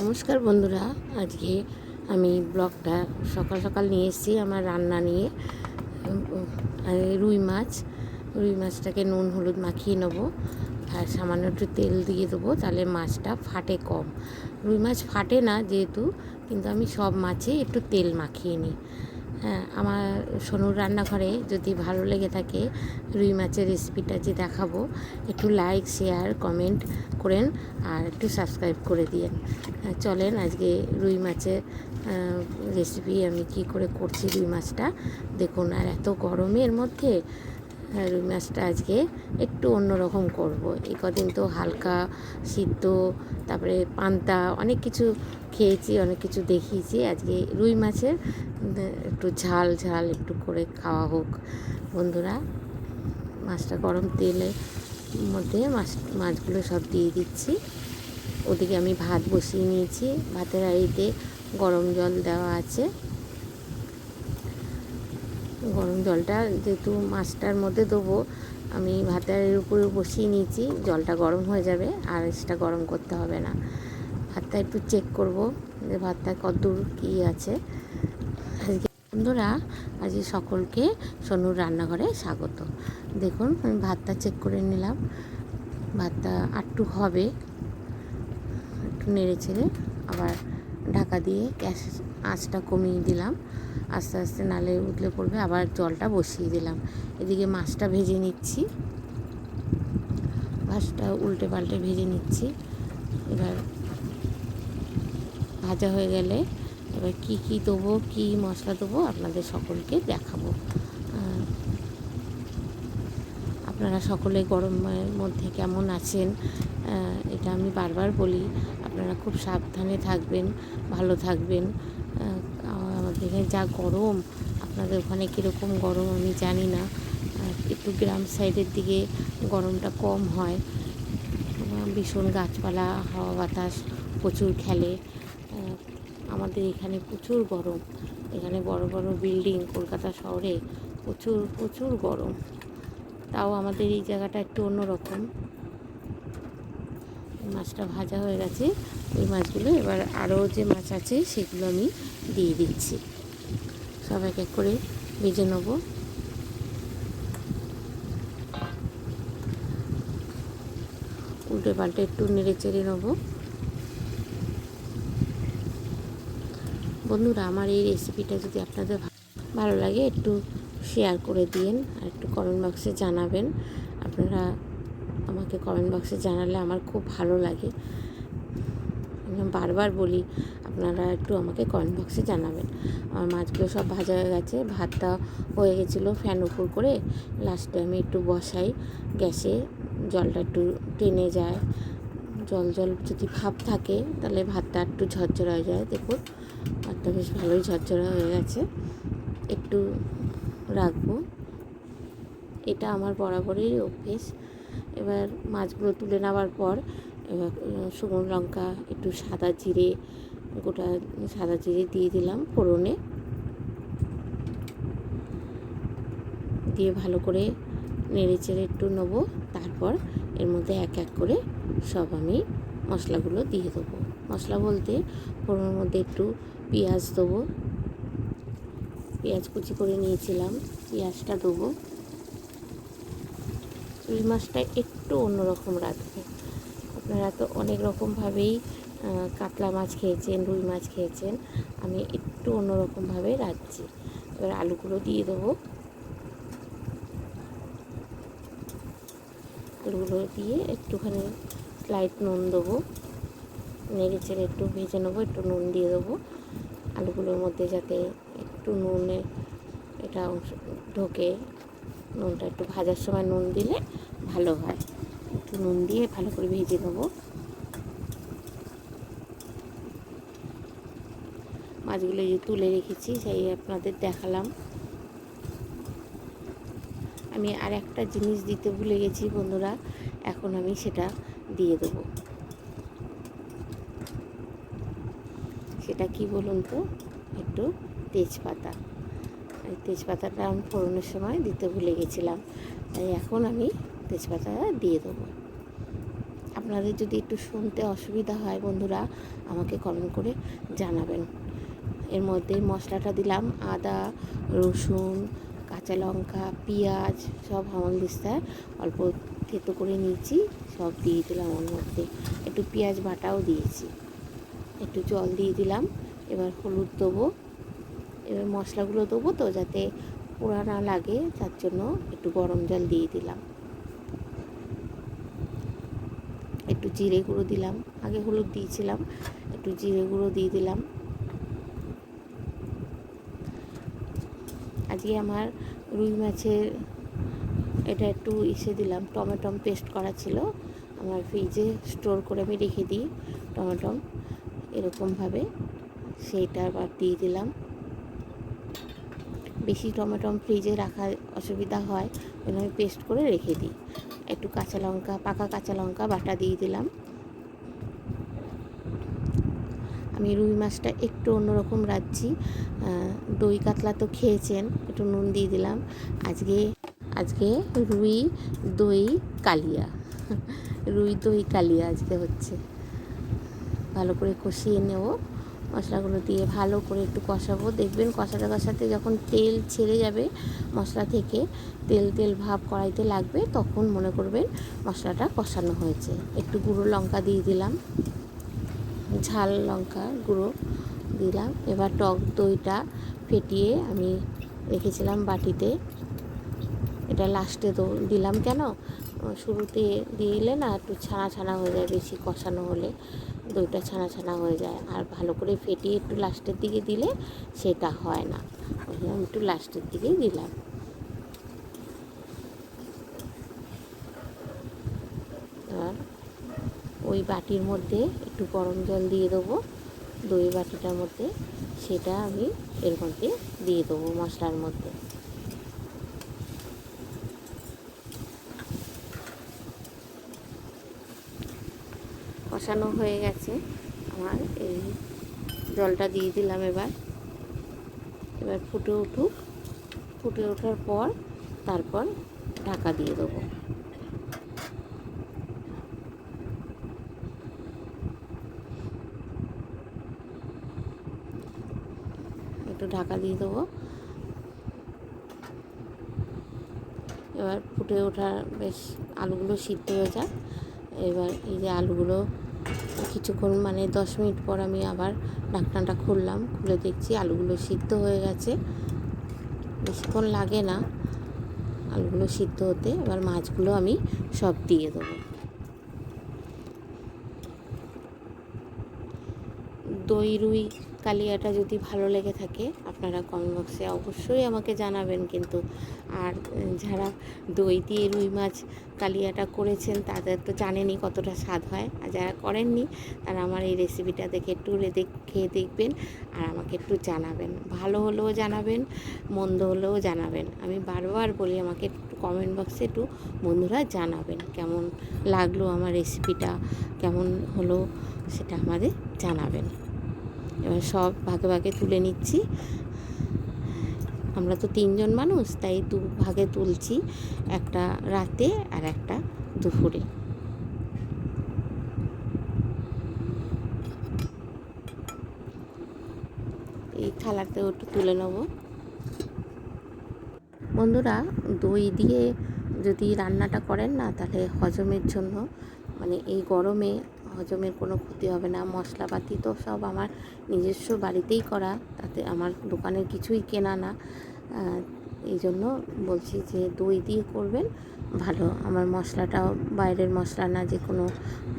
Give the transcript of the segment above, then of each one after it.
নমস্কার বন্ধুরা, আজকে আমি ব্লগটা সকাল সকাল নিয়ে এসেছি আমার রান্না নিয়ে। রুই মাছটাকে নুন হলুদ মাখিয়ে নেবো আর সামান্য একটু তেল দিয়ে দেবো, তাহলে মাছটা ফাটে কম। রুই মাছ ফাটে না যেহেতু, কিন্তু আমি সব মাছে একটু তেল মাখিয়ে নিই। হ্যাঁ, আমার সোনুর রান্নাঘরে যদি ভালো লেগে থাকে রুই মাছের রেসিপিটা যে দেখাবো, একটু লাইক শেয়ার কমেন্ট করেন আর একটু সাবস্ক্রাইব করে দিয়েন। চলেন আজকে রুই মাছের রেসিপি আমি কি করে করছি। রুই মাছটা দেখুন, আর এত গরমের মধ্যে রুই মাছটা আজকে একটু অন্যরকম করব। এই কদিন তো হালকা সিদ্ধ, তারপরে পান্তা অনেক কিছু খেয়েছি, অনেক কিছু দেখিয়েছি। আজকে রুই মাছের একটু ঝাল ঝাল একটু করে খাওয়া হোক বন্ধুরা। মাছটা গরম তেলের মধ্যে মাছগুলো সব দিয়ে দিচ্ছি। ওদিকে আমি ভাত বসিয়ে নিয়েছি, ভাতের হাঁড়িতে গরম জল দেওয়া আছে। গরম জলটা যেহেতু মাছটার মধ্যে দেবো, আমি ভাতের উপরে বসিয়ে নিয়েছি। জলটা গরম হয়ে যাবে, আর সেটা গরম করতে হবে না। ভাতটা একটু চেক করব যে ভাতটা কতদূর কী আছে। আজকে বন্ধুরা, আজকে সকলকে সোনুর রান্নাঘরে স্বাগত। দেখুন, আমি ভাতটা চেক করে নিলাম, ভাতটা আটটু হবে। একটু নেড়ে ছেড়ে আবার ঢাকা দিয়ে গ্যাস আঁচটা কমিয়ে দিলাম। আস্তে আস্তে নালে উতলে পড়বে, আবার জলটা বসিয়ে দিলাম। এদিকে মাছটা ভেজে নিচ্ছি, মাছটা উল্টে পাল্টে ভেজে নিচ্ছি। এবার ভাজা হয়ে গেলে এবার কি কি দেবো, কী মশলা দেবো আপনাদের সকলকে দেখাবো। আপনারা সকলে গরমের মধ্যে কেমন আছেন, এটা আমি বারবার বলি। আপনারা খুব সাবধানে থাকবেন, ভালো থাকবেন। আমাদের এখানে যা গরম, আপনাদের ওখানে কীরকম গরম আমি জানি না। একটু গ্রাম সাইডের দিকে গরমটা কম হয়, ভীষণ গাছপালা হাওয়া বাতাস প্রচুর খেলে। আমাদের এখানে প্রচুর গরম, এখানে বড় বড় বিল্ডিং, কলকাতা শহরে প্রচুর প্রচুর গরম। তাও আমাদের এই জায়গাটা একটু অন্যরকম। মাছটা ভাজা হয়ে গেছে, ওই মাছগুলো এবার আরও যে মাছ আছে সেগুলো আমি দিয়ে দিচ্ছি। সব এক এক করে ভেজে নেব। উল্টে পাল্টে একটু নেড়ে চেড়ে নেব। বন্ধুরা, আমার এই রেসিপিটা যদি আপনাদের ভালো লাগে একটু শেয়ার করে দিন আর একটু কমেন্ট বক্সে জানাবেন। আপনারা আমাকে কমেন্ট বক্সে জানালে আমার খুব ভালো লাগে। আমি বারবার বলি, আপনারা একটু আমাকে কমেন্ট বক্সে জানাবেন। আমার মাছগুলো সব ভাজা হয়ে গেছে, ভাতটা হয়ে গেছিলো ফ্যান উপর করে। লাস্টে আমি একটু বসাই গ্যাসে, জলটা একটু টেনে যায়। জল জল যদি ভাব থাকে তাহলে ভাতটা একটু ঝরঝরা হয়ে যায়। দেখুন, ভাতটা বেশ ভালোই ঝরঝরা হয়ে গেছে। একটু রাখবো, এটা আমার বরাবরই অভ্যেস। এবার মাছগুলো তুলে নেওয়ার পর এবার শুকনো লঙ্কা, একটু সাদা জিরে, গোটা সাদা জিরে দিয়ে দিলাম ফোড়নে, দিয়ে ভালো করে নেড়ে চেড়ে একটু নেবো। তারপর এর মধ্যে এক এক করে সব আমি মশলাগুলো দিয়ে দেবো। মশলা বলতে ফোড়নের মধ্যে একটু পেঁয়াজ দেবো, পেঁয়াজ কুচি করে নিয়েছিলাম, পেঁয়াজটা দেবো। রুই মাছটা একটু অন্যরকম রাখবো। আপনারা তো অনেক রকমভাবেই কাতলা মাছ খেয়েছেন, রুই মাছ খেয়েছেন, আমি একটু অন্যরকমভাবে রাখছি। এবার আলুগুলো দিয়ে দেবো, আলুগুলো দিয়ে একটুখানি লাইট নুন দেবো, নেড়ে চেড়ে একটু ভেজে নেবো। একটু নুন দিয়ে দেবো আলুগুলোর মধ্যে, যাতে একটু নুনে এটা অংশ ঢোকে। নুনটা একটু ভাজার সময় নুন দিলে ভালো হয়। একটু নুন দিয়ে ভালো করে ভেজে নেবো। মাছগুলো যে তুলে রেখেছি সেই আপনাদের দেখালাম। আমি আর একটা জিনিস দিতে ভুলে গেছি বন্ধুরা, এখন আমি সেটা দিয়ে দেবো। সেটা কি বলুন তো, একটু তেজপাতা। এই তেজপাতাটা আমি ফোড়নের সময় দিতে ভুলে গেছিলাম, তাই এখন আমি তেজপাতা দিয়ে দেবো। আপনাদের যদি একটু শুনতে অসুবিধা হয় বন্ধুরা, আমাকে কমেন্ট করে জানাবেন। এর মধ্যে মশলাটা দিলাম, আদা, রসুন, কাঁচা লঙ্কা, পেঁয়াজ সব হেমন্দিস্তায় অল্প থেতো করে নিয়েছি, সব দিয়ে দিলাম ওর মধ্যে। একটু পেঁয়াজ বাটাও দিয়েছি, একটু জল দিয়ে দিলাম। এবার হলুদ দেবো, এবার মশলাগুলো দেবো তো যাতে পোড়া না লাগে, তার জন্য একটু গরম জল দিয়ে দিলাম। একটু জিরে গুঁড়ো দিলাম, আগে হলুদ দিয়েছিলাম, একটু জিরে গুঁড়ো দিয়ে দিলাম। আজকে আমার রুই মাছের এটা একটু দিলাম, টমেটো পেস্ট করা ছিল আমার, ফ্রিজে স্টোর করে আমি রেখে দিই টমেটো এরকমভাবে, সেইটা আবার দিয়ে দিলাম। বেশি টমেটো ফ্রিজে রাখা অসুবিধা হয়, আমি পেস্ট করে রেখে দিই। একটু কাঁচা লঙ্কা, পাকা কাঁচা লঙ্কা বাটা দিয়ে দিলাম। আমি রুই মাছটা একটু অন্যরকম রাঁধছি, দই কাতলা তো খেয়েছেন, একটু নুন দিয়ে দিলাম। আজকে রুই দই কালিয়া রুই দই কালিয়া আজকে হচ্ছে। ভালো করে কষিয়ে নেব, মশলাগুলো দিয়ে ভালো করে একটু কষাবো। দেখবেন কষাতে যখন তেল ছেড়ে যাবে মশলা থেকে, তেল ভাব কড়াইতে লাগবে, তখন মনে করবেন মশলাটা কষানো হয়েছে। একটু গুঁড়ো লঙ্কা দিয়ে দিলাম, ঝাল লঙ্কা গুঁড়ো দিলাম। এবার টক দইটা ফেটিয়ে আমি রেখেছিলাম বাটিতে, এটা লাস্টে দিলাম। কেন শুরুতে দিলে না একটু ছানা ছানা হয়ে যায়, বেশি কষানো হলে দইটা ছানা ছানা হয়ে যায়, আর ভালো করে ফেটিয়ে একটু লাস্টের দিকে দিলে সেটা হয় না, ওই জন্য আমি একটু লাস্টের দিকেই দিলাম। আর ওই বাটির মধ্যে একটু গরম জল দিয়ে দেবো, দই বাটিটার মধ্যে, সেটা আমি এর মধ্যে দিয়ে দেবো মশলার মধ্যে। কষানো হয়ে গেছে আমার, এই জলটা দিয়ে দিলাম। এবার ফুটে উঠুক, ফুটে ওঠার পর তারপর ঢাকা দিয়ে দেবো। একটু ঢাকা দিয়ে দেবো। এবার ফুটে ওঠার বেশ আলুগুলো সিদ্ধ হয়ে যায়। এবার এই যে আলুগুলো কিছুক্ষণ 10 মিনিট পর আমি আবার ঢাকনাটা খুললাম, খুলে দেখছি আলুগুলো সিদ্ধ হয়ে গেছে, বেশিক্ষণ লাগে না আলুগুলো সিদ্ধ হতে। এবার মাছগুলো আমি সব দিয়ে দেবো। দই রুই কালিয়াটা যদি ভালো লেগে থাকে আপনারা কমেন্ট বক্সে অবশ্যই আমাকে জানাবেন কিন্তু। আর যারা দই দিয়ে রুই মাছ কালিয়াটা করেছেন তাদের তো জানেনই কতটা স্বাদ হয়, আর যারা করেননি তারা আমার এই রেসিপিটা দেখে একটু খেয়ে দেখবেন, আর আমাকে একটু জানাবেন, ভালো হলেও জানাবেন, মন্দ হলেও জানাবেন। আমি বারবার বলি আমাকে একটু কমেন্ট বক্সে একটু বন্ধুরা জানাবেন কেমন লাগলো আমার রেসিপিটা, কেমন হলো সেটা আমাদের জানাবেন। এবার সব ভাগে ভাগে তুলে নিচ্ছি, আমরা তো 3 জন মানুষ, তাই 2 ভাগে তুলছি, একটা রাতে আর একটা দুপুরে। এই থালাতেও একটু তুলে নেব। বন্ধুরা দই দিয়ে যদি রান্নাটা করেন না, তাহলে হজমের জন্য এই গরমে হজমের কোনো ক্ষতি হবে না। মশলাপাতি তো সব আমার নিজস্ব বাড়িতেই করা, তাতে আমার দোকানের কিছুই কেনা না, এই জন্য বলছি যে দই দিয়ে করবেন ভালো। আমার মশলাটাও বাইরের মশলা না, যে কোনো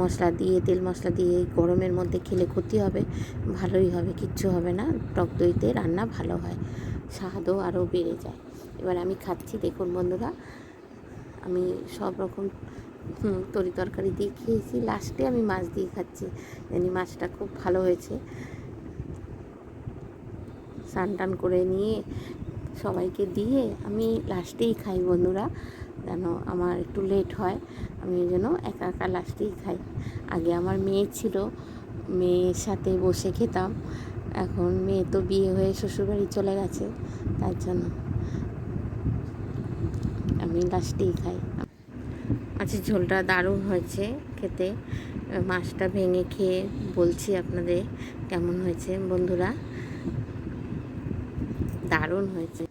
মশলা দিয়ে, তেল মশলা দিয়ে গরমের মধ্যে খেলে ক্ষতি হবে, ভালোই হবে, কিচ্ছু হবে না। টক দইতে রান্না ভালো হয়, স্বাদও আরও বেড়ে যায়। এবার আমি খাচ্ছি, দেখুন বন্ধুরা, আমি সব রকম তরি তরকারি দিয়ে খেয়েছি, লাস্টে আমি মাছ দিয়ে খাচ্ছি, মাছটা খুব ভালো হয়েছে। স্নান টান করে নিয়ে সবাইকে দিয়ে আমি লাস্টেই খাই বন্ধুরা, যেন আমার একটু লেট হয়, আমি এই জন্য একা একা লাস্টেই খাই। আগে আমার মেয়ে ছিল, মেয়ের সাথে বসে খেতাম, এখন মেয়ে তো বিয়ে হয়ে শ্বশুরবাড়ি চলে গেছে, তার জন্য আমি লাস্টেই খাই। আচ্ছা, ঝোলটা দারুণ হয়েছে, খেতে। মাছটা ভেঙে খেয়ে বলছি আপনাদের কেমন হয়েছে বন্ধুরা। দারুণ হয়েছে।